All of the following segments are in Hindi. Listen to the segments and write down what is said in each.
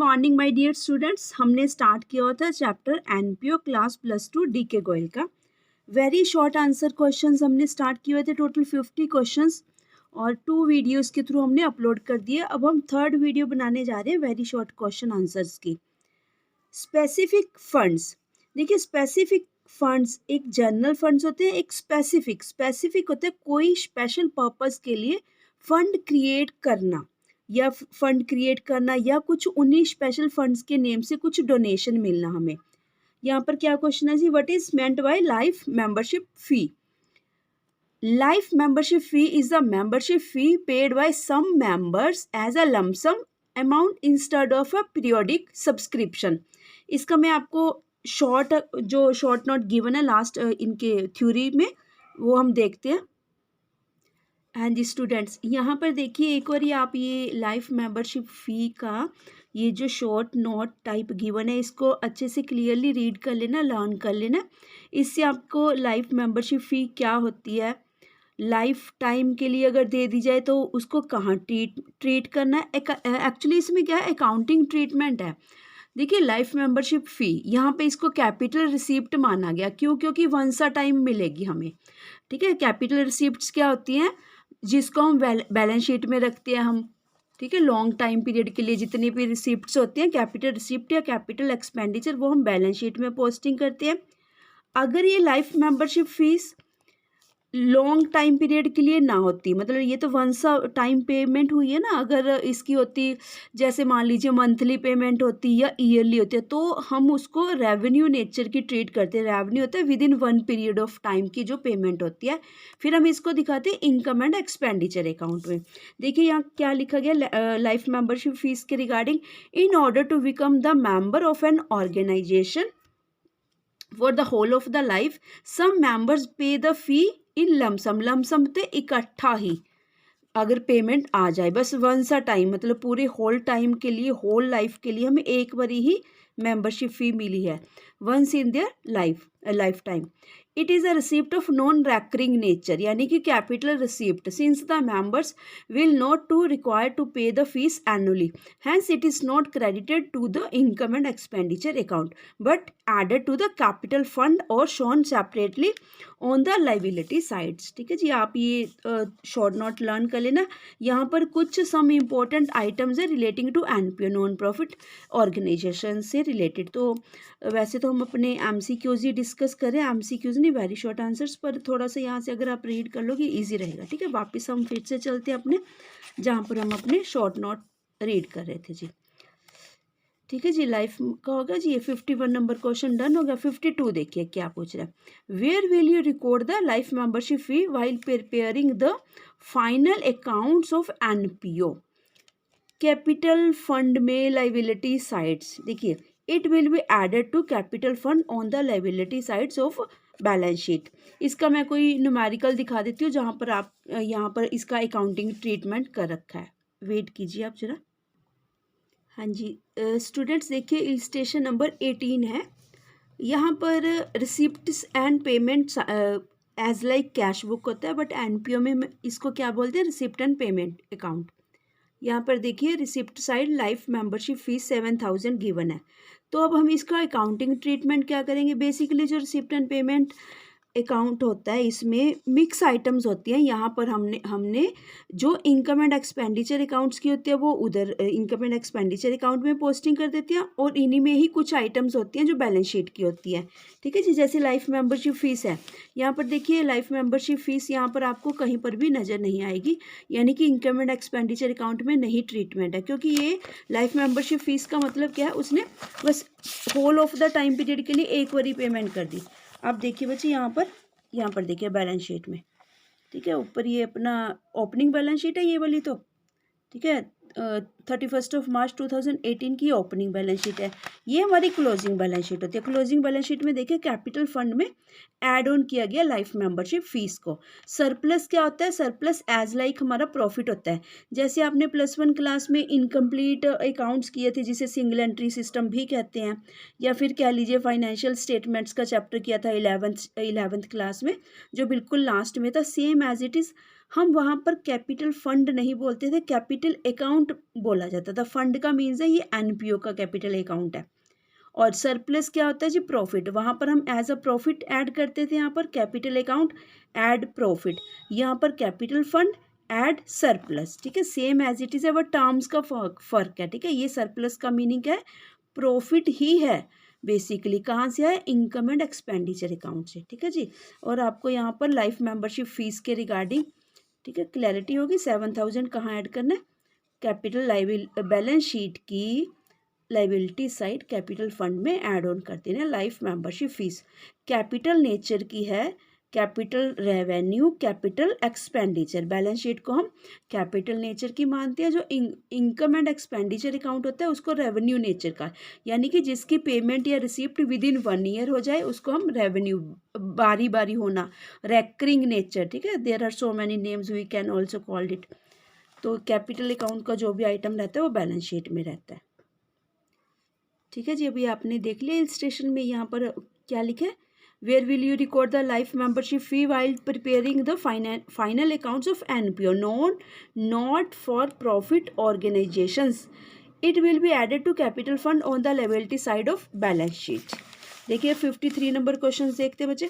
Morning my dear students. हमने स्टार्ट किया था chapter NPO class +2 DK Goyal का। वेरी शॉर्ट आंसर क्वेश्चंस हमने स्टार्ट किए हुए थे, टोटल 50 क्वेश्चंस और 2 वीडियोस के थ्रू हमने अपलोड कर दिए। अब हम थर्ड वीडियो बनाने जा रहे हैं वेरी शॉर्ट क्वेश्चन आंसर्स की। स्पेसिफिक फंड्स, देखिए स्पेसिफिक फंड्स एक जनरल फंड्स होते हैं, एक स्पेसिफिक होते हैं कोई स्पेशल पर्पस के लिए फंड क्रिएट करना या कुछ उन्हीं स्पेशल फंड्स के नेम से कुछ डोनेशन मिलना हमें। यहाँ पर क्या क्वेश्चन है जी, what is meant by life membership fee? Life membership fee is a membership fee paid by some members as a lump sum amount instead of a periodic subscription. इसका मैं आपको शॉर्ट नोट गिवन है लास्ट इनके थ्योरी में, वो हम देखते हैं। हाँ जी स्टूडेंट्स, यहाँ पर देखिए एक बार आप ये लाइफ मेंबरशिप फ़ी का ये जो शॉर्ट नोट टाइप गिवन है इसको अच्छे से क्लियरली रीड कर लेना, लर्न कर लेना। इससे आपको लाइफ मेंबरशिप फ़ी क्या होती है, लाइफ टाइम के लिए अगर दे दी जाए तो उसको कहाँ ट्रीट करना है। एक्चुअली इसमें क्या है, अकाउंटिंग ट्रीटमेंट है। देखिए लाइफ मेंबरशिप फ़ी यहाँ पे इसको कैपिटल रिसिप्ट माना गया, क्यों? क्योंकि वंस अ टाइम मिलेगी हमें। ठीक है, कैपिटल रिसिप्ट्स क्या होती हैं, जिसको हम बैलेंस शीट में रखते हैं हम। ठीक है, लॉन्ग टाइम पीरियड के लिए जितनी भी रिसिप्ट्स होती हैं, कैपिटल रिसिप्ट या कैपिटल एक्सपेंडिचर, वो हम बैलेंस शीट में पोस्टिंग करते हैं। अगर ये life membership fees long time period के लिए ना होती, मतलब ये तो वंस टाइम पेमेंट हुई है ना, अगर इसकी होती जैसे मान लीजिए मंथली पेमेंट होती या ईयरली होती है, तो हम उसको रेवेन्यू नेचर की ट्रीट करते हैं। रेवेन्यू होता है with in 1 period of time की जो पेमेंट होती है, फिर हम इसको दिखाते हैं इनकम एंड एक्सपेंडिचर अकाउंट में। देखिए यहाँ क्या लिखा गया लाइफ मेंबरशिप फीस के regarding, in order to become the member of an organisation for the whole of the life, some members pay the fee in lump sum ते इकट्ठा ही अगर पेमेंट आ जाए, बस वंस अ टाइम, मतलब पूरे होल टाइम के लिए, होल लाइफ के लिए हमें एक बारी ही मेंबरशिप फी मिली है, once in their lifetime. It is a receipt of non recurring nature, यानी कि capital receipt, since the members will not to require to pay the fees annually, hence it is not credited to the income and expenditure account but added to the capital fund और shown separately on the liability sides. ठीक है जी, आप ये शॉर्ट नोट लर्न कर लेना। यहाँ पर कुछ सम इम्पोर्टेंट आइटम्स है relating to NPO, non profit organisation से रिलेटेड। तो वैसे तो हम अपने एमसीक्यूज ही डिस्कस करें, एमसीक्यूज नहीं, वेरी शॉर्ट आंसर्स, पर थोड़ा सा यहाँ से अगर आप रीड कर लोगे ईजी रहेगा। ठीक है, वापस हम फिर से चलते हैं अपने जहाँ पर हम अपने शॉर्ट नोट रीड कर रहे थे जी। ठीक है जी, लाइफ का होगा जी, ये 51 नंबर क्वेश्चन डन हो गया। 52 देखिए क्या पूछ रहा है, where will you record the life membership fee while preparing the final accounts of NPO? Capital fund में लाइबिलिटी साइड्स, देखिए it will be added to capital fund on the liability sides of balance sheet. इसका मैं कोई न्यूमेरिकल दिखा देती हूँ जहाँ पर आप यहाँ पर इसका अकाउंटिंग ट्रीटमेंट कर रखा है। वेट कीजिए आप जरा। हाँ जी स्टूडेंट्स, देखिए इलस्ट्रेशन नंबर 18 है। यहाँ पर receipts and payments as like cash book होता है, बट एनपीओ में इसको क्या बोलते हैं, रिसिप्ट एंड पेमेंट अकाउंट। यहाँ पर देखिए receipt side life membership fees 7000 given है। तो अब हम इसका अकाउंटिंग ट्रीटमेंट क्या करेंगे, बेसिकली जो रिसिप्ट एंड पेमेंट अकाउंट होता है इसमें मिक्स आइटम्स होती हैं। यहाँ पर हमने जो इनकम एंड एक्सपेंडिचर अकाउंट्स की होती है वो उधर इनकम एंड एक्सपेंडिचर अकाउंट में पोस्टिंग कर देती हैं, और इन्हीं में ही कुछ आइटम्स होती हैं जो बैलेंस शीट की होती है। ठीक है जी, जैसे लाइफ मेंबरशिप फीस है, यहाँ पर देखिए लाइफ मेंबरशिप फीस यहाँ पर आपको कहीं पर भी नज़र नहीं आएगी, यानी कि इनकम एंड एक्सपेंडिचर अकाउंट में नहीं ट्रीटमेंट है, क्योंकि ये लाइफ मेंबरशिप फीस का मतलब क्या है, उसने बस whole of the time period के लिए एक बारी पेमेंट कर दी। आप देखिए बच्चे यहाँ पर देखिए बैलेंस शीट में, ठीक है, ऊपर ये अपना ओपनिंग बैलेंस शीट है ये वाली, तो ठीक है 31 मार्च 2018 की ओपनिंग बैलेंस शीट है। ये हमारी क्लोजिंग बैलेंस शीट होती है। क्लोजिंग बैलेंस शीट में देखिए कैपिटल फंड में ऐड ऑन किया गया लाइफ मेंबरशिप फीस को। सरप्लस क्या होता है, सरप्लस एज लाइक हमारा प्रॉफिट होता है। जैसे आपने +1 क्लास में इनकम्प्लीट अकाउंट्स किए थे, जिसे सिंगल एंट्री सिस्टम भी कहते हैं, या फिर कह लीजिए फाइनेंशियल स्टेटमेंट्स का चैप्टर किया था 11th क्लास में, जो बिल्कुल लास्ट में था। सेम एज इट इज़ हम वहाँ पर कैपिटल फंड नहीं बोलते थे, कैपिटल अकाउंट बोला जाता था। फंड का मीन्स है ये एनपीओ का कैपिटल अकाउंट है। और सरप्लस क्या होता है जी? प्रॉफिट। वहाँ पर हम एज अ प्रॉफिट ऐड करते थे, यहाँ पर कैपिटल अकाउंट ऐड प्रॉफिट, यहाँ पर कैपिटल फंड ऐड सरप्लस। ठीक है, सेम एज इट इज़ है, वह टर्म्स का फर्क है। ठीक है, ये सरप्लस का मीनिंग क्या है? प्रॉफिट ही है बेसिकली। कहाँ से है? इनकम एंड एक्सपेंडिचर अकाउंट से। ठीक है जी। और आपको यहाँ पर लाइफ मेंबरशिप फीस के रिगार्डिंग, ठीक है, क्लैरिटी होगी। 7,000 कहाँ ऐड करना है? कैपिटल बैलेंस शीट की लाइबिलिटी साइड कैपिटल फंड में ऐड ऑन कर देना life membership fees. Capital nature की है, capital revenue, capital expenditure. Balance sheet को हम कैपिटल नेचर की मानते हैं। जो इनकम एंड एक्सपेंडिचर अकाउंट होता है उसको रेवेन्यू नेचर का, यानी कि जिसकी पेमेंट या रिसिप्ट विद इन 1 ईयर हो जाए उसको हम रेवेन्यू, बारी बारी होना, रेकरिंग नेचर। ठीक है, there are so many names we can also called it. तो कैपिटल अकाउंट का जो भी आइटम रहता है वो बैलेंस शीट में रहता है। ठीक है जी। अभी आपने देख लिया इलस्ट्रेशन में यहाँ पर क्या लिखा है? Where will you record the life membership fee while preparing the final accounts of NPO not for profit organisations. It will be added to capital fund on the liability side of balance sheet. देखिए 53 नंबर क्वेश्चन देखते बच्चे।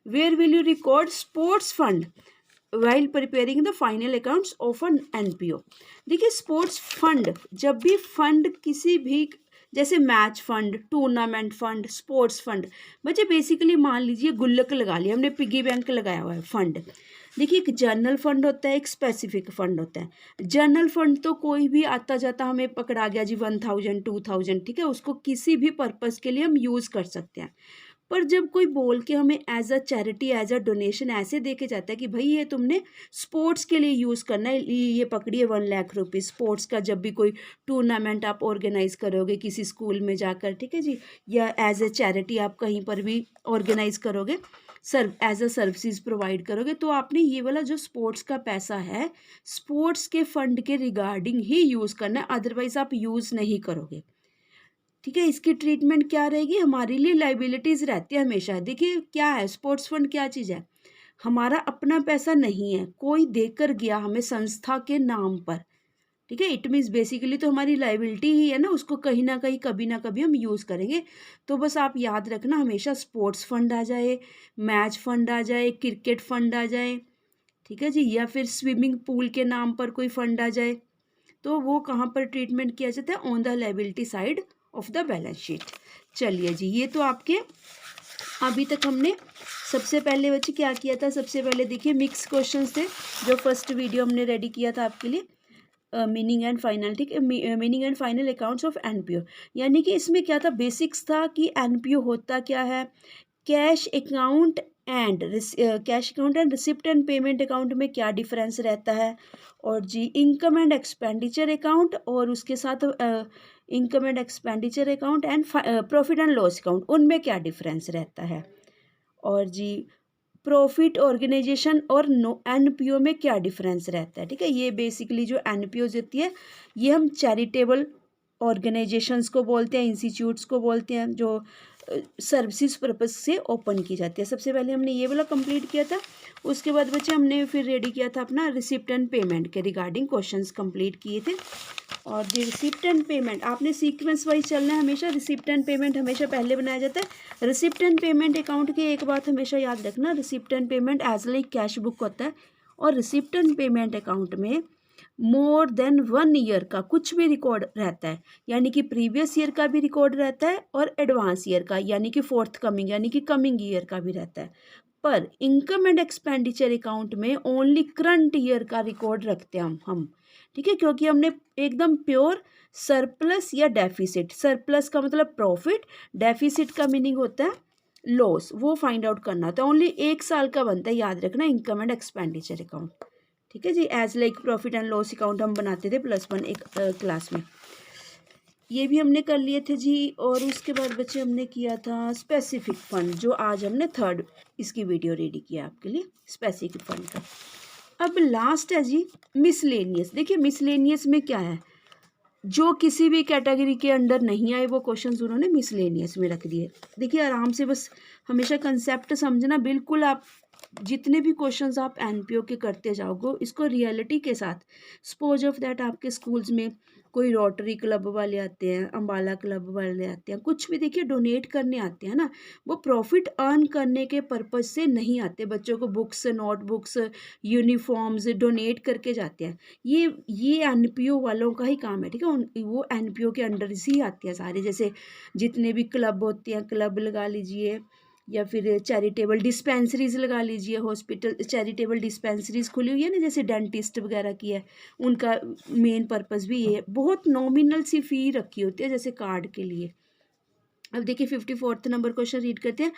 Where will you record sports fund while preparing the final accounts of N NPO. देखिए स्पोर्ट्स फंड, जब भी फंड किसी भी, जैसे match fund, tournament fund, sports fund, बच्चे बेसिकली मान लीजिए गुल्लक लगा लिया हमने, पिगी बैंक लगाया हुआ है फंड। देखिए एक जनरल फंड होता है, एक स्पेसिफिक फंड होता है। जनरल फंड तो कोई भी आता जाता हमें पकड़ा गया जी 1,000 2,000, ठीक है, उसको किसी भी पर्पज़ के लिए हम यूज़ कर सकते हैं। पर जब कोई बोल के हमें as a charity, as a donation ऐसे दे के जाता है कि भाई ये तुमने स्पोर्ट्स के लिए यूज़ करना है, ये पकड़िए 1 लाख रुपीज़ स्पोर्ट्स का, जब भी कोई टूर्नामेंट आप ऑर्गेनाइज करोगे किसी स्कूल में जाकर, ठीक है जी, या एज अ चैरिटी आप कहीं पर भी ऑर्गेनाइज करोगे, एज अ सर्विसेज प्रोवाइड करोगे, तो आपने ये वाला जो स्पोर्ट्स का पैसा है स्पोर्ट्स के फंड के रिगार्डिंग ही यूज़ करना है, अदरवाइज आप यूज़ नहीं करोगे। ठीक है, इसकी ट्रीटमेंट क्या रहेगी? हमारे लिए लाइबिलिटीज़ रहती है हमेशा। देखिए क्या है स्पोर्ट्स फंड, क्या चीज़ है? हमारा अपना पैसा नहीं है, कोई देकर गया हमें संस्था के नाम पर। ठीक है, इट मीन्स बेसिकली तो हमारी लाइबिलिटी ही है ना, उसको कहीं ना कहीं कभी ना कभी हम यूज़ करेंगे। तो बस आप याद रखना हमेशा स्पोर्ट्स फंड आ जाए, मैच फंड आ जाए, क्रिकेट फंड आ जाए, ठीक है जी, या फिर स्विमिंग पूल के नाम पर कोई फंड आ जाए, तो वो कहाँ पर ट्रीटमेंट किया जाता है? On the liability side of the balance sheet. चलिए जी, ये तो आपके अभी तक हमने सबसे पहले बच्चे क्या किया था? सबसे पहले देखिए मिक्स क्वेश्चंस थे जो फर्स्ट वीडियो हमने रेडी किया था आपके लिए, मीनिंग एंड फाइनल, ठीक है, meaning and final accounts of NPO. यानी कि इसमें क्या था? बेसिक्स था कि एनपीओ होता क्या है, cash account and receipt and payment account में क्या डिफरेंस रहता है, और जी इनकम एंड एक्सपेंडिचर अकाउंट और उसके साथ income and expenditure account and profit and loss account, उनमें क्या डिफरेंस रहता है, और जी प्रॉफिट ऑर्गेनाइजेशन और एनपीओ में क्या डिफरेंस रहता है। ठीक है, ये बेसिकली जो एनपीओ होती है ये हम चैरिटेबल ऑर्गेनाइजेशंस को बोलते हैं, इंस्टीट्यूट्स को बोलते हैं, जो सर्विसेज पर्पस से ओपन की जाती है। सबसे पहले हमने ये वाला कंप्लीट किया था, उसके बाद बच्चे हमने फिर रेडी किया था अपना रिसिप्ट एंड पेमेंट के रिगार्डिंग क्वेश्चंस कंप्लीट किए थे। और दी रिसिप्ट एंड पेमेंट आपने सीक्वेंस वाइज चलना है हमेशा। रिसिप्ट एंड पेमेंट हमेशा पहले बनाया जाता है। रिसिप्ट एंड पेमेंट अकाउंट की एक बात हमेशा याद रखना, receipt and payment as like cash book होता है, और रिसिप्ट एंड पेमेंट अकाउंट में मोर देन 1 ईयर का कुछ भी रिकॉर्ड रहता है, यानी कि प्रीवियस ईयर का भी रिकॉर्ड रहता है और एडवांस ईयर का यानी कि फोर्थ कमिंग यानी कि कमिंग ईयर का भी रहता है। पर इनकम एंड एक्सपेंडिचर अकाउंट में ओनली करंट ईयर का रिकॉर्ड रखते हैं हम। ठीक है, क्योंकि हमने एकदम प्योर सरप्लस या डेफिसिट, सरप्लस का मतलब प्रॉफिट, डेफिसिट का मीनिंग होता है लॉस, वो फाइंड आउट करना होता है। ओनली 1 साल का बनता है, याद रखना, इनकम एंड एक्सपेंडिचर अकाउंट। ठीक है जी, as like profit and loss account हम बनाते थे +1 एक क्लास में। ये भी हमने कर लिए थे जी। और उसके बाद बच्चे हमने किया था स्पेसिफिक फंड, जो आज हमने थर्ड इसकी वीडियो रेडी किया आपके लिए स्पेसिफिक फंड का। अब लास्ट है जी मिसलेनियस। देखिए मिसलेनियस में क्या है, जो किसी भी कैटेगरी के अंडर नहीं आए वो क्वेश्चंस उन्होंने मिसलेनियस में रख दिए। देखिए आराम से बस हमेशा कंसेप्ट समझना, बिल्कुल आप जितने भी क्वेश्चंस आप एनपीओ के करते जाओगे इसको रियलिटी के साथ, सपोज ऑफ दैट आपके स्कूल्स में कोई रोटरी क्लब वाले आते हैं, अम्बाला क्लब वाले आते हैं, कुछ भी देखिए डोनेट करने आते हैं ना, वो प्रॉफिट अर्न करने के पर्पज से नहीं आते, बच्चों को बुक्स, नोटबुक्स, यूनिफॉर्म्स डोनेट करके जाते हैं। ये एनपीओ वालों का ही काम है, ठीक है। वो एनपीओ के अंडर ही आते हैं सारे, जैसे जितने भी क्लब होते हैं, क्लब लगा लीजिए, या फिर चैरिटेबल डिस्पेंसरीज लगा लीजिए, हॉस्पिटल चैरिटेबल डिस्पेंसरीज खुली हुई है ना, जैसे डेंटिस्ट वगैरह की है, उनका मेन पर्पस भी ये है। बहुत नॉमिनल सी फ़ी रखी होती है जैसे कार्ड के लिए। अब देखिए 54th नंबर क्वेश्चन रीड करते हैं।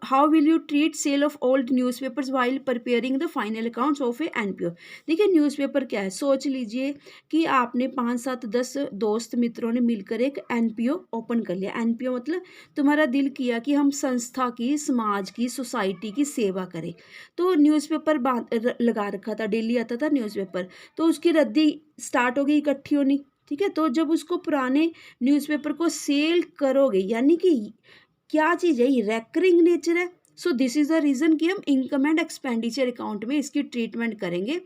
How will you treat sale of old newspapers while preparing the final accounts of a NPO. देखिए न्यूज़पेपर क्या है, सोच लीजिए कि आपने 5, 7, 10 दोस्त मित्रों ने मिलकर एक एनपीओ ओपन कर लिया। एनपीओ मतलब तुम्हारा दिल किया कि हम संस्था की, समाज की, सोसाइटी की सेवा करें, तो न्यूज़पेपर लगा रखा था, डेली आता था न्यूज़पेपर, तो उसकी रद्दी स्टार्ट हो गई इकट्ठी होनी, ठीक है। तो जब उसको पुराने न्यूज़पेपर को सेल करोगे, यानी कि क्या चीज़ है, ये रेकरिंग नेचर है। So this is the reason कि हम इनकम एंड एक्सपेंडिचर अकाउंट में इसकी ट्रीटमेंट करेंगे।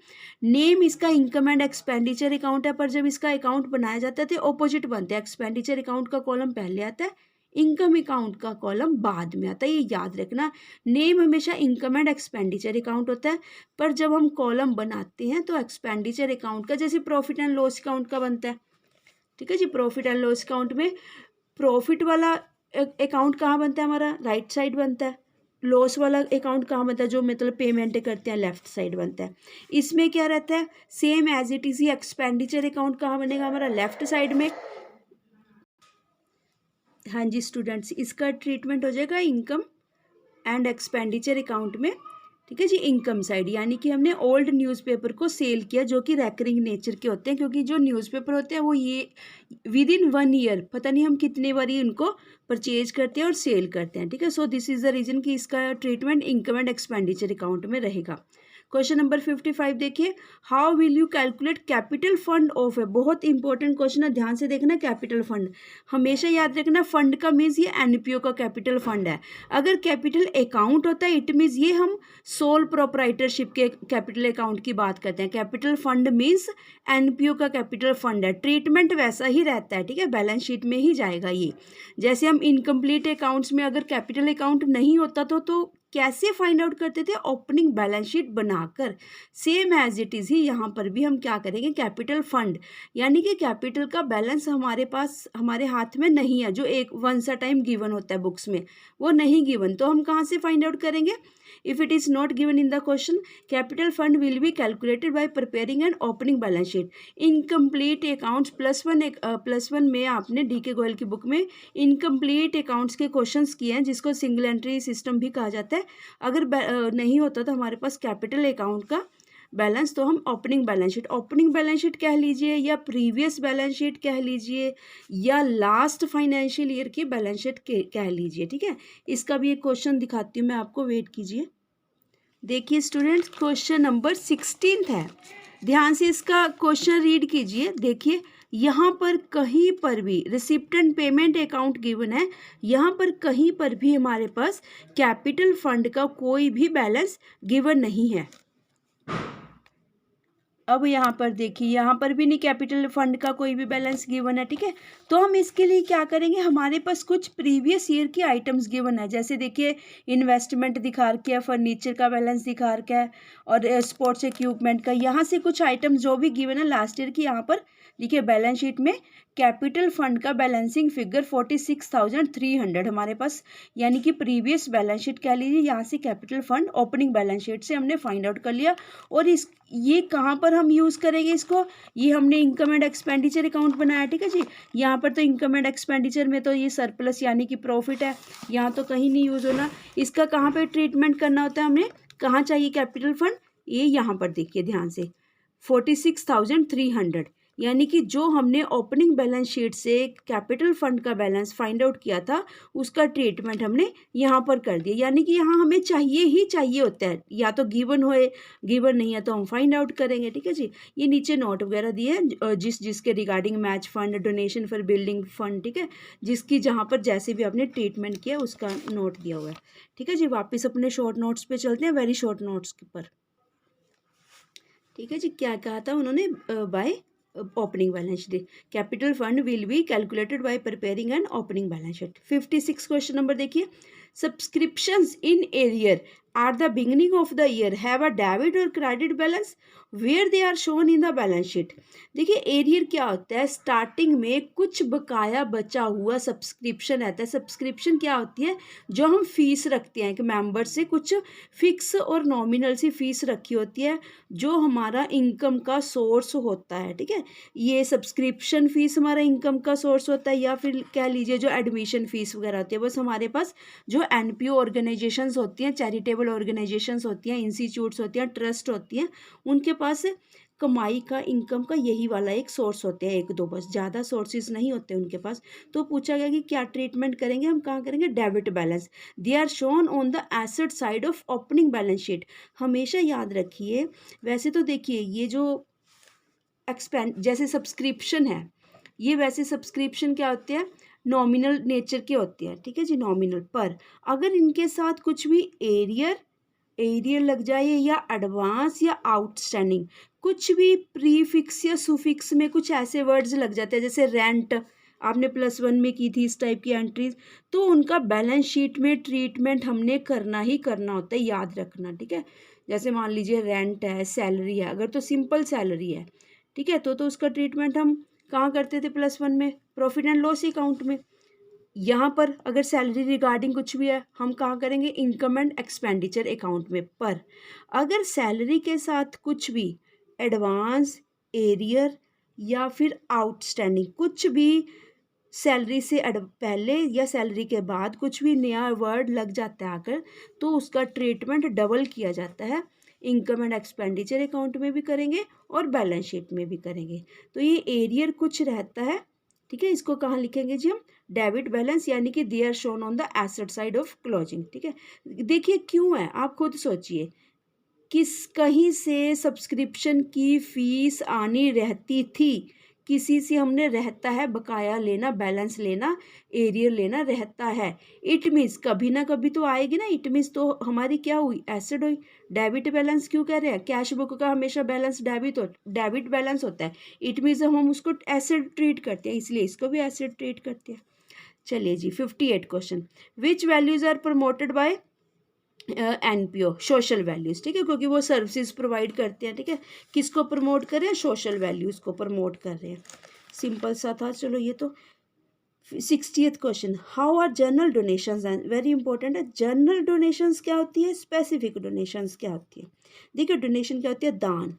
नेम इसका इनकम एंड एक्सपेंडिचर अकाउंट है, पर जब इसका अकाउंट बनाया जाता है तो ऑपोजिट बनता है। एक्सपेंडिचर अकाउंट का कॉलम पहले आता है, इनकम अकाउंट का कॉलम बाद में आता है, ये याद रखना। नेम हमेशा इनकम एंड एक्सपेंडिचर अकाउंट होता है, पर जब हम कॉलम बनाते हैं तो एक्सपेंडिचर अकाउंट का, जैसे प्रॉफिट एंड लॉस अकाउंट का बनता है, ठीक है जी। प्रॉफिट एंड लॉस अकाउंट में प्रॉफिट वाला अकाउंट कहाँ बनता है, हमारा राइट साइड बनता है। लॉस वाला अकाउंट कहाँ बनता है, जो मतलब पेमेंट करते हैं, लेफ्ट साइड बनता है। इसमें क्या रहता है, same as it is. Expenditure account कहाँ बनेगा, हमारा लेफ्ट साइड में। हाँ जी स्टूडेंट्स, इसका ट्रीटमेंट हो जाएगा इनकम एंड एक्सपेंडिचर अकाउंट में, ठीक है जी। इनकम साइड यानी कि हमने ओल्ड न्यूज़पेपर को सेल किया जो कि रेकरिंग नेचर के होते हैं, क्योंकि जो न्यूज़पेपर होते हैं वो ये विद इन 1 ईयर पता नहीं हम कितने बार ही उनको परचेज करते हैं और सेल करते हैं, ठीक है। So this is the reason कि इसका treatment income and expenditure account में रहेगा। क्वेश्चन नंबर 55 देखिए, how will you calculate capital fund of है। बहुत इंपॉर्टेंट क्वेश्चन है, ध्यान से देखना। कैपिटल फंड हमेशा याद रखना, फंड का मीन्स ये एनपीओ का कैपिटल फंड है। अगर कैपिटल अकाउंट होता है इट मीन्स ये हम सोल प्रोप्राइटरशिप के कैपिटल अकाउंट की बात करते हैं। कैपिटल फंड मीन्स एनपीओ का कैपिटल फंड है, ट्रीटमेंट वैसा ही रहता है, ठीक है, बैलेंस शीट में ही जाएगा ये। जैसे हम इनकम्प्लीट अकाउंट्स में अगर कैपिटल अकाउंट नहीं होता तो कैसे फाइंड आउट करते थे, ओपनिंग बैलेंस शीट बनाकर। सेम एज इट इज़ ही यहाँ पर भी हम क्या करेंगे, कैपिटल फंड यानी कि कैपिटल का बैलेंस हमारे पास, हमारे हाथ में नहीं है, जो एक वंस अ टाइम गिवन होता है बुक्स में, वो नहीं गिवन, तो हम कहाँ से फाइंड आउट करेंगे। If it is not given in the question, capital fund will be calculated by preparing and opening balance sheet. Incomplete accounts +1 में आपने DK गोयल की बुक में इनकम्प्लीट अकाउंट्स के क्वेश्चंस किए हैं, जिसको सिंगल एंट्री सिस्टम भी कहा जाता है। अगर नहीं होता तो हमारे पास कैपिटल अकाउंट का बैलेंस, तो हम ओपनिंग बैलेंस शीट कह लीजिए, या प्रीवियस बैलेंस शीट कह लीजिए, या लास्ट फाइनेंशियल ईयर की बैलेंस शीट कह लीजिए, ठीक है। इसका भी एक क्वेश्चन दिखाती हूँ मैं आपको, वेट कीजिए। देखिए स्टूडेंट्स, क्वेश्चन नंबर 16 है, ध्यान से इसका क्वेश्चन रीड कीजिए। देखिए यहाँ पर कहीं पर भी रिसिप्टेंट पेमेंट अकाउंट गिवन है, यहाँ पर कहीं पर भी हमारे पास कैपिटल फंड का कोई भी बैलेंस गिवन नहीं है। अब यहाँ पर देखिए, यहाँ पर भी नहीं कैपिटल फंड का कोई भी बैलेंस गिवन है, ठीक है। तो हम इसके लिए क्या करेंगे, हमारे पास कुछ प्रीवियस ईयर की आइटम्स गिवन है, जैसे देखिए इन्वेस्टमेंट दिखा रखा है, फर्नीचर का बैलेंस दिखा रखा है, और स्पोर्ट्स इक्विपमेंट का। यहाँ से कुछ आइटम्स जो भी गिवन है लास्ट ईयर की, यहाँ पर देखिए बैलेंस शीट में कैपिटल फंड का बैलेंसिंग फिगर 46,300 हमारे पास, यानी कि प्रीवियस बैलेंस शीट कह लीजिए। यहाँ से capital fund opening balance sheet से हमने फाइंड आउट कर लिया। और ये कहाँ पर हम यूज़ करेंगे इसको, ये हमने इनकम एंड एक्सपेंडिचर अकाउंट बनाया, ठीक है जी। यहाँ पर तो इनकम एंड एक्सपेंडिचर में तो ये सरप्लस यानी कि प्रॉफिट है, यहाँ तो कहीं नहीं यूज़ होना। इसका कहाँ पर ट्रीटमेंट करना होता है, हमें कहाँ चाहिए कैपिटल फंड, ये यहाँ पर देखिए ध्यान से 46,300। यानी कि जो हमने ओपनिंग बैलेंस शीट से कैपिटल फंड का बैलेंस फाइंड आउट किया था उसका ट्रीटमेंट हमने यहाँ पर कर दिया। यानी कि यहाँ हमें चाहिए ही चाहिए होता है, या तो गिवन होए, गिवन नहीं है तो हम फाइंड आउट करेंगे। ठीक है जी, ये नीचे नोट वगैरह दिए हैं जिसके regarding match fund, donation for building fund, ठीक है, जिसकी जहाँ पर जैसे भी आपने ट्रीटमेंट किया उसका नोट दिया हुआ है। ठीक है जी, वापस अपने शॉर्ट नोट्स पे चलते हैं, वेरी शॉर्ट नोट्स के ऊपर। ठीक है जी, क्या कहा था उन्होंने by opening balance sheet, capital fund will be calculated by preparing an opening balance sheet. 56 question number देखिए, subscriptions in arrear at the beginning of the year have a debit or credit balance where they are shown in the balance sheet। देखिए एरियर क्या होता है, स्टार्टिंग में कुछ बकाया बचा हुआ सब्सक्रिप्शन रहता है। सब्सक्रिप्शन क्या होती है, जो हम फीस रखते हैं कि मेंबर से कुछ फिक्स और नॉमिनल सी फीस रखी होती है जो हमारा इनकम का सोर्स होता है। ठीक है, ये सब्सक्रिप्शन फीस हमारा इनकम का सोर्स होता है, या फिर कह लीजिए जो एडमिशन फीस वगैरह होती है, बस हमारे पास जो एनपीओ ऑर्गेनाइजेशंस होती हैं, चैरिटेबल ऑर्गेनाइजेशंस होती हैं, इंस्टीट्यूट्स होती हैं, ट्रस्ट होती हैं, उनके पास कमाई का, इनकम का यही वाला एक सोर्स होते हैं, एक दो, बस ज़्यादा सोर्सेज नहीं होते उनके पास। तो पूछा गया कि क्या ट्रीटमेंट करेंगे, हम कहाँ करेंगे, debit balance. They are shown on the asset side of opening balance sheet. हमेशा याद रखिए, वैसे तो देखिए ये जो एक्सपेंड जैसे सब्सक्रिप्शन है, ये वैसे सब्सक्रिप्शन क्या होते हैं, नॉमिनल नेचर के होते हैं। ठीक है जी, नॉमिनल, पर अगर इनके साथ कुछ भी एरियर लग जाए या एडवांस या आउटस्टैंडिंग, कुछ भी प्रीफिक्स या सुफिक्स में कुछ ऐसे वर्ड्स लग जाते हैं, जैसे रेंट आपने +1 में की थी इस टाइप की एंट्रीज, तो उनका बैलेंस शीट में ट्रीटमेंट हमने करना ही करना होता है, याद रखना। ठीक है, जैसे मान लीजिए रेंट है, सैलरी है, अगर तो सिंपल सैलरी है, ठीक है, तो उसका ट्रीटमेंट हम कहाँ करते थे, +1 में, प्रॉफिट एंड लॉस अकाउंट में। यहाँ पर अगर सैलरी रिगार्डिंग कुछ भी है, हम कहाँ करेंगे, इनकम एंड एक्सपेंडिचर अकाउंट में। पर अगर सैलरी के साथ कुछ भी एडवांस, एरियर या फिर आउटस्टैंडिंग, कुछ भी सैलरी से पहले या सैलरी के बाद कुछ भी नया वर्ड लग जाता है आकर, तो उसका ट्रीटमेंट डबल किया जाता है, इनकम एंड एक्सपेंडिचर अकाउंट में भी करेंगे और बैलेंस शीट में भी करेंगे। तो ये एरियर कुछ रहता है, ठीक है, इसको कहाँ लिखेंगे जी हम, डेबिट बैलेंस, यानी कि they are shown on the asset side of closing. ठीक है, देखिए क्यों है, आप खुद सोचिए, कहीं से सब्सक्रिप्शन की फीस आनी रहती थी, किसी से हमने रहता है बकाया लेना, बैलेंस लेना, एरियर लेना रहता है। इट मीन्स कभी ना कभी तो आएगी ना, इट मीन्स तो हमारी क्या हुई, एसेट हुई। डेबिट बैलेंस क्यों कह रहे हैं, कैश बुक का हमेशा बैलेंस डेबिट बैलेंस होता है, इट मीन्स हम उसको एसेट ट्रीट करते हैं, इसलिए इसको भी एसेट ट्रीट करते हैं। चलिए जी, 58 question, which values are promoted by NPO, social values. ठीक है, क्योंकि वो सर्विसेज प्रोवाइड करते हैं। ठीक है, किसको प्रमोट कर रहे हैं, सोशल वैल्यूज़ को प्रमोट कर रहे हैं। सिंपल सा था, चलो ये तो। 60th question, how are general donations, very important है। जनरल डोनेशंस क्या होती है, स्पेसिफिक डोनेशंस क्या होती है। देखिए डोनेशन क्या होती है, दान,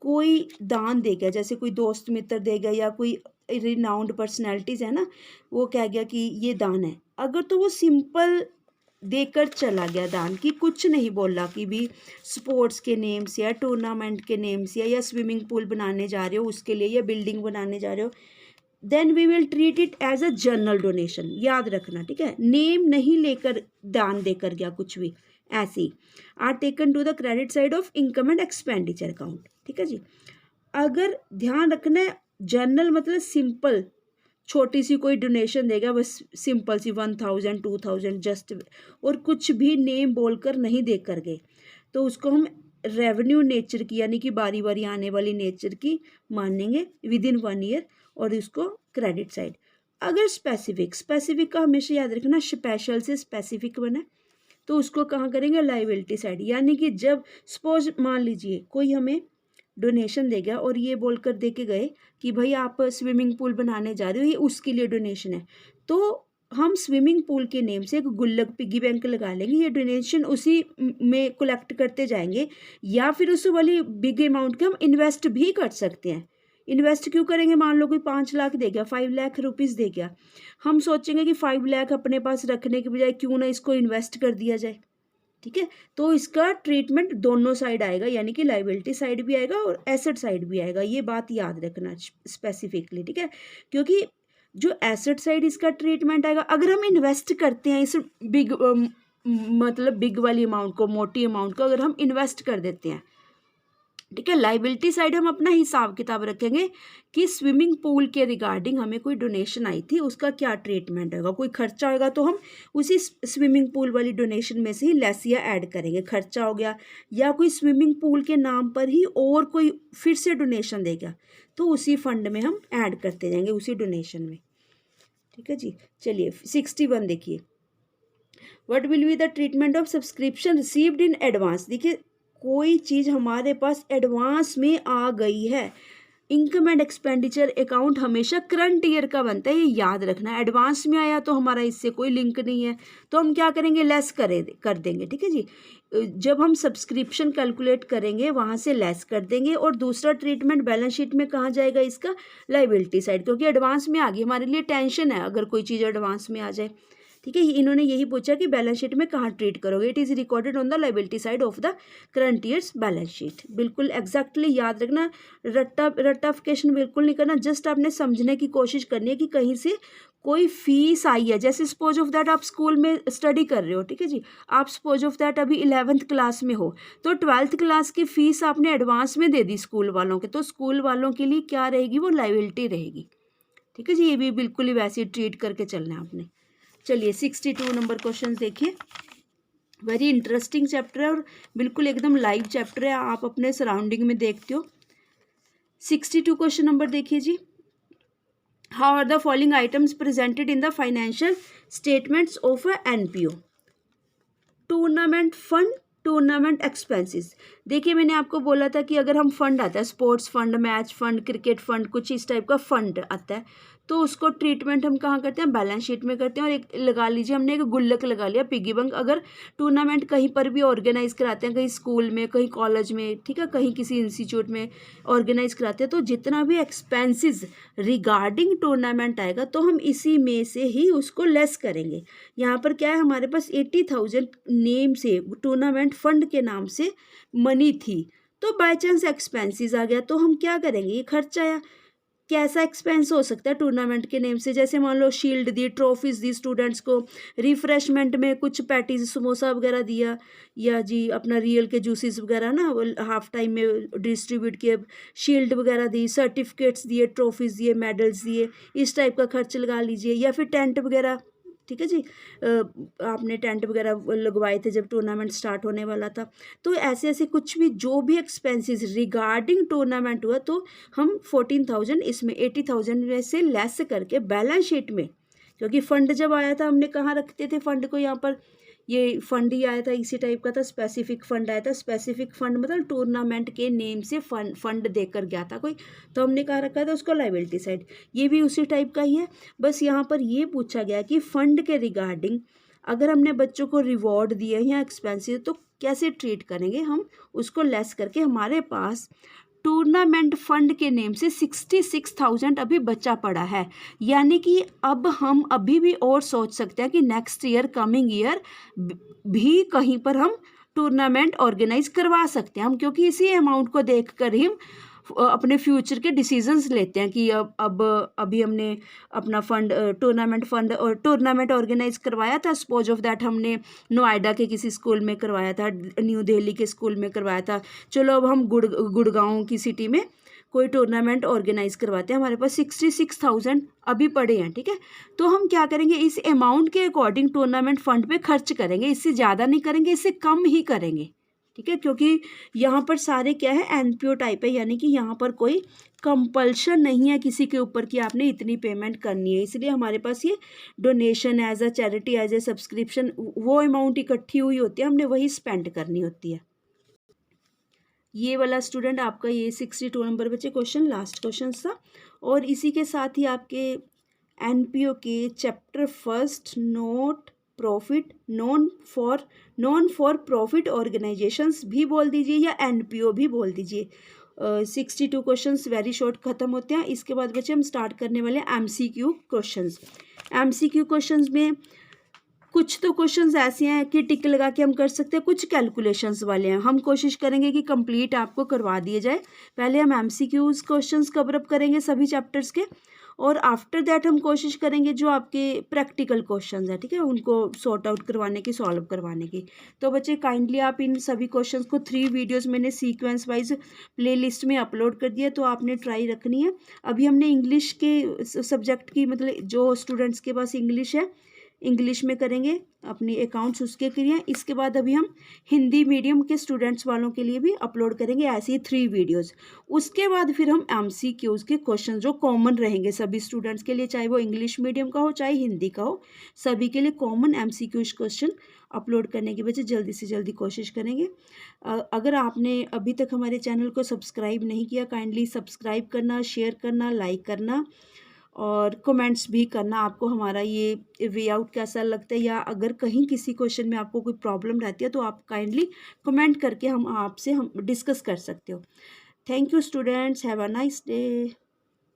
कोई दान दे गया, जैसे कोई दोस्त मित्र दे गया या कोई रिनाउंड पर्सनैलिटीज़ है ना, वो कह गया कि ये दान है, अगर तो वो सिंपल देकर चला गया दान, की कुछ नहीं बोला कि भी स्पोर्ट्स के नेम से या टूर्नामेंट के नेम से या स्विमिंग पूल बनाने जा रहे हो उसके लिए या बिल्डिंग बनाने जा रहे हो, then we will treat it as a general donation, याद रखना। ठीक है, नेम नहीं लेकर दान देकर गया कुछ भी, ऐसे ही are taken to the credit side of income and expenditure account. ठीक है जी, अगर ध्यान रखना है, जनरल मतलब सिंपल, छोटी सी कोई डोनेशन देगा, बस सिंपल सी 1000 2000 जस्ट, और कुछ भी नेम बोलकर नहीं दे कर गए, तो उसको हम रेवेन्यू नेचर की, यानी कि बारी बारी आने वाली नेचर की मानेंगे विद इन 1 ईयर, और इसको क्रेडिट साइड। अगर स्पेसिफिक का हमेशा याद रखना, स्पेशल से स्पेसिफिक बना, तो उसको कहाँ करेंगे, लाइबिलिटी साइड। यानी कि जब सपोज मान लीजिए कोई हमें डोनेशन दे गया और ये बोलकर दे के गए कि भाई आप स्विमिंग पूल बनाने जा रहे हो, ये उसके लिए डोनेशन है, तो हम स्विमिंग पूल के नेम से एक गुल्लक पिगी बैंक लगा लेंगे, ये डोनेशन उसी में कलेक्ट करते जाएंगे, या फिर उस वाली बिग अमाउंट के हम इन्वेस्ट भी कर सकते हैं। इन्वेस्ट क्यों करेंगे, मान लो कोई 5 लाख दे गया, 5 लाख रुपीज़ दे गया, हम सोचेंगे कि 5 लाख अपने पास रखने के बजाय क्यों ना इसको इन्वेस्ट कर दिया जाए, ठीक है। तो इसका ट्रीटमेंट दोनों साइड आएगा, यानी कि लाइबिलिटी साइड भी आएगा और एसेट साइड भी आएगा, ये बात याद रखना स्पेसिफिकली, ठीक है। क्योंकि जो एसेट साइड इसका ट्रीटमेंट आएगा, अगर हम इन्वेस्ट करते हैं इस बिग मतलब बिग वाली अमाउंट को, मोटी अमाउंट को अगर हम इन्वेस्ट कर देते हैं, ठीक है, लाइबिलिटी साइड हम अपना हिसाब किताब रखेंगे कि स्विमिंग पूल के रिगार्डिंग हमें कोई डोनेशन आई थी, उसका क्या ट्रीटमेंट होगा, कोई खर्चा होगा तो हम उसी स्विमिंग पूल वाली डोनेशन में से ही लेस या ऐड करेंगे, खर्चा हो गया, या कोई स्विमिंग पूल के नाम पर ही और कोई फिर से डोनेशन देगा तो उसी फंड में हम ऐड करते जाएंगे, उसी डोनेशन में, ठीक है जी। चलिए 61 देखिए, what will be the treatment of subscription received in advance. देखिए कोई चीज़ हमारे पास एडवांस में आ गई है, इनकम एंड एक्सपेंडिचर अकाउंट हमेशा करंट ईयर का बनता है, ये याद रखना। एडवांस में आया तो हमारा इससे कोई लिंक नहीं है, तो हम क्या करेंगे, लेस कर देंगे, ठीक है जी। जब हम सब्सक्रिप्शन कैलकुलेट करेंगे वहाँ से लेस कर देंगे, और दूसरा ट्रीटमेंट बैलेंस शीट में कहाँ जाएगा, इसका लाइबिलिटी साइड, क्योंकि एडवांस में आ गई, हमारे लिए टेंशन है अगर कोई चीज़ एडवांस में आ जाए, ठीक है। इन्होंने यही पूछा कि बैलेंस शीट में कहाँ ट्रीट करोगे, it is recorded on the liability side of the current years balance sheet. बिल्कुल एग्जैक्टली याद रखना, रट्टाफिकेशन बिल्कुल नहीं करना, जस्ट आपने समझने की कोशिश करनी है कि कहीं से कोई फीस आई है, जैसे सपोज ऑफ दैट आप स्कूल में स्टडी कर रहे हो, ठीक है जी, आप सपोज ऑफ दैट अभी 11th क्लास में हो, तो 12th क्लास की फीस आपने एडवांस में दे दी स्कूल वालों के, तो स्कूल वालों के लिए क्या रहेगी, वो लाइबिलिटी रहेगी, ठीक है जी। ये भी बिल्कुल ही वैसे ही ट्रीट करके चलना है आपने। चलिए 62 नंबर क्वेश्चन देखिए, वेरी इंटरेस्टिंग चैप्टर है और बिल्कुल एकदम लाइव चैप्टर है, आप अपने सराउंडिंग में देखते हो। 62 क्वेश्चन नंबर देखिए जी, how are the following items presented in the financial statements of a NPO. Tournament fund, tournament expenses. देखिए मैंने आपको बोला था कि अगर हम फंड आता है, sports fund, match fund, cricket fund, कुछ इस टाइप का फंड आता है, तो उसको ट्रीटमेंट हम कहाँ करते हैं, बैलेंस शीट में करते हैं। और एक लगा लीजिए हमने एक गुल्लक लगा लिया, पिगी बैंक, अगर टूर्नामेंट कहीं पर भी ऑर्गेनाइज कराते हैं, कहीं स्कूल में, कहीं कॉलेज में, ठीक है, कहीं किसी इंस्टीट्यूट में ऑर्गेनाइज कराते हैं, तो जितना भी एक्सपेंसेस रिगार्डिंग टूर्नामेंट आएगा तो हम इसी में से ही उसको लेस करेंगे। यहाँ पर क्या है, हमारे पास 80,000 नेम से टूर्नामेंट फंड के नाम से मनी थी, तो बाय चांस एक्सपेंसेस आ गया तो हम क्या करेंगे, ये खर्चा आया। कैसा एक्सपेंस हो सकता है टूर्नामेंट के नेम से, जैसे मान लो शील्ड दी, ट्रॉफीज दी स्टूडेंट्स को, रिफ्रेशमेंट में कुछ पैटीज समोसा वगैरह दिया, या जी अपना रियल के जूसेस वगैरह ना वो हाफ टाइम में डिस्ट्रीब्यूट किए, शील्ड वगैरह दी, सर्टिफिकेट्स दिए, ट्रॉफीज दिए, मेडल्स दिए, इस टाइप का खर्च लगा लीजिए। या फिर टेंट वगैरह, ठीक है जी, आपने टेंट वगैरह लगवाए थे जब टूर्नामेंट स्टार्ट होने वाला था, तो ऐसे ऐसे कुछ भी जो भी एक्सपेंसेस रिगार्डिंग टूर्नामेंट हुआ तो हम 14,000 इसमें 80,000 में से लेस करके बैलेंस शीट में, क्योंकि फंड जब आया था हमने कहाँ रखते थे फंड को, यहाँ पर ये फंड ही आया था, इसी टाइप का था, स्पेसिफिक फंड आया था। स्पेसिफिक फंड मतलब टूर्नामेंट के नेम से फंड देकर गया था कोई, तो हमने कहाँ रखा था उसको लाइबिलिटी साइड। ये भी उसी टाइप का ही है, बस यहाँ पर ये पूछा गया कि फंड के रिगार्डिंग अगर हमने बच्चों को रिवॉर्ड दिए या एक्सपेंसिव तो कैसे ट्रीट करेंगे, हम उसको लेस करके हमारे पास टूर्नामेंट फंड के नेम से 66,000 अभी बचा पड़ा है, यानी कि अब हम अभी भी और सोच सकते हैं कि नेक्स्ट ईयर, कमिंग ईयर भी कहीं पर हम टूर्नामेंट ऑर्गेनाइज करवा सकते हैं हम, क्योंकि इसी अमाउंट को देख कर ही हम अपने फ्यूचर के डिसीजंस लेते हैं कि अब अभी हमने अपना फंड टूर्नामेंट ऑर्गेनाइज करवाया था, सपोज ऑफ दैट हमने नोएडा के किसी स्कूल में करवाया था, न्यू दिल्ली के स्कूल में करवाया था, चलो अब हम गुड़गांव की सिटी में कोई टूर्नामेंट ऑर्गेनाइज करवाते हैं, हमारे पास 66,000 अभी पड़े हैं, ठीक है। तो हम क्या करेंगे, इस अमाउंट के अकॉर्डिंग टूर्नामेंट फंड पे खर्च करेंगे, इससे ज़्यादा नहीं करेंगे, इससे कम ही करेंगे, ठीक है, क्योंकि यहाँ पर सारे क्या है, एनपीओ टाइप है, यानी कि यहाँ पर कोई कंपल्शन नहीं है किसी के ऊपर कि आपने इतनी पेमेंट करनी है, इसलिए हमारे पास ये donation as a charity, as a subscription, वो अमाउंट इकट्ठी हुई होती है, हमने वही स्पेंड करनी होती है। ये वाला स्टूडेंट आपका ये 62 नंबर बच्चे क्वेश्चन लास्ट क्वेश्चन था, और इसी के साथ ही आपके एनपीओ के chapter first note profit non for profit organisations भी बोल दीजिए या एनपीओ भी बोल दीजिए। 62 क्वेश्चंस वेरी शॉर्ट खत्म होते हैं। इसके बाद बच्चे हम स्टार्ट करने वाले हैं एमसीक्यू क्वेश्चंस। एमसीक्यू क्वेश्चंस में कुछ तो क्वेश्चंस ऐसे हैं कि टिक लगा के हम कर सकते हैं, कुछ कैलकुलेशंस वाले हैं। हम कोशिश करेंगे कि कंप्लीट आपको करवा दिए जाए। पहले हम एमसीक्यूज क्वेश्चंस कवर अप करेंगे सभी चैप्टर्स के, और आफ्टर दैट हम कोशिश करेंगे जो आपके प्रैक्टिकल क्वेश्चंस हैं, ठीक है, उनको सॉर्ट आउट करवाने की, सॉल्व करवाने की। तो बच्चे काइंडली आप इन सभी क्वेश्चंस को 3 वीडियोस मैंने सीक्वेंस वाइज प्लेलिस्ट में अपलोड कर दिया, तो आपने ट्राई रखनी है। अभी हमने इंग्लिश के सब्जेक्ट की, मतलब जो स्टूडेंट्स के पास इंग्लिश है, इंग्लिश में करेंगे अपनी अकाउंट्स उसके के लिए। इसके बाद अभी हम हिंदी मीडियम के स्टूडेंट्स वालों के लिए भी अपलोड करेंगे ऐसी 3 वीडियोस। उसके बाद फिर हम एमसीक्यूज के क्वेश्चन जो कॉमन रहेंगे सभी स्टूडेंट्स के लिए, चाहे वो इंग्लिश मीडियम का हो चाहे हिंदी का हो, सभी के लिए कॉमन एमसीक्यूज क्वेश्चन अपलोड करने की वजह जल्दी से जल्दी कोशिश करेंगे। अगर आपने अभी तक हमारे चैनल को सब्सक्राइब नहीं किया, काइंडली सब्सक्राइब करना, शेयर करना, लाइक करना और कमेंट्स भी करना, आपको हमारा ये वे आउट कैसा लगता है, या अगर कहीं किसी क्वेश्चन में आपको कोई प्रॉब्लम रहती है तो आप काइंडली कमेंट करके हम आपसे डिस्कस कर सकते हो। Thank you students, have a nice day.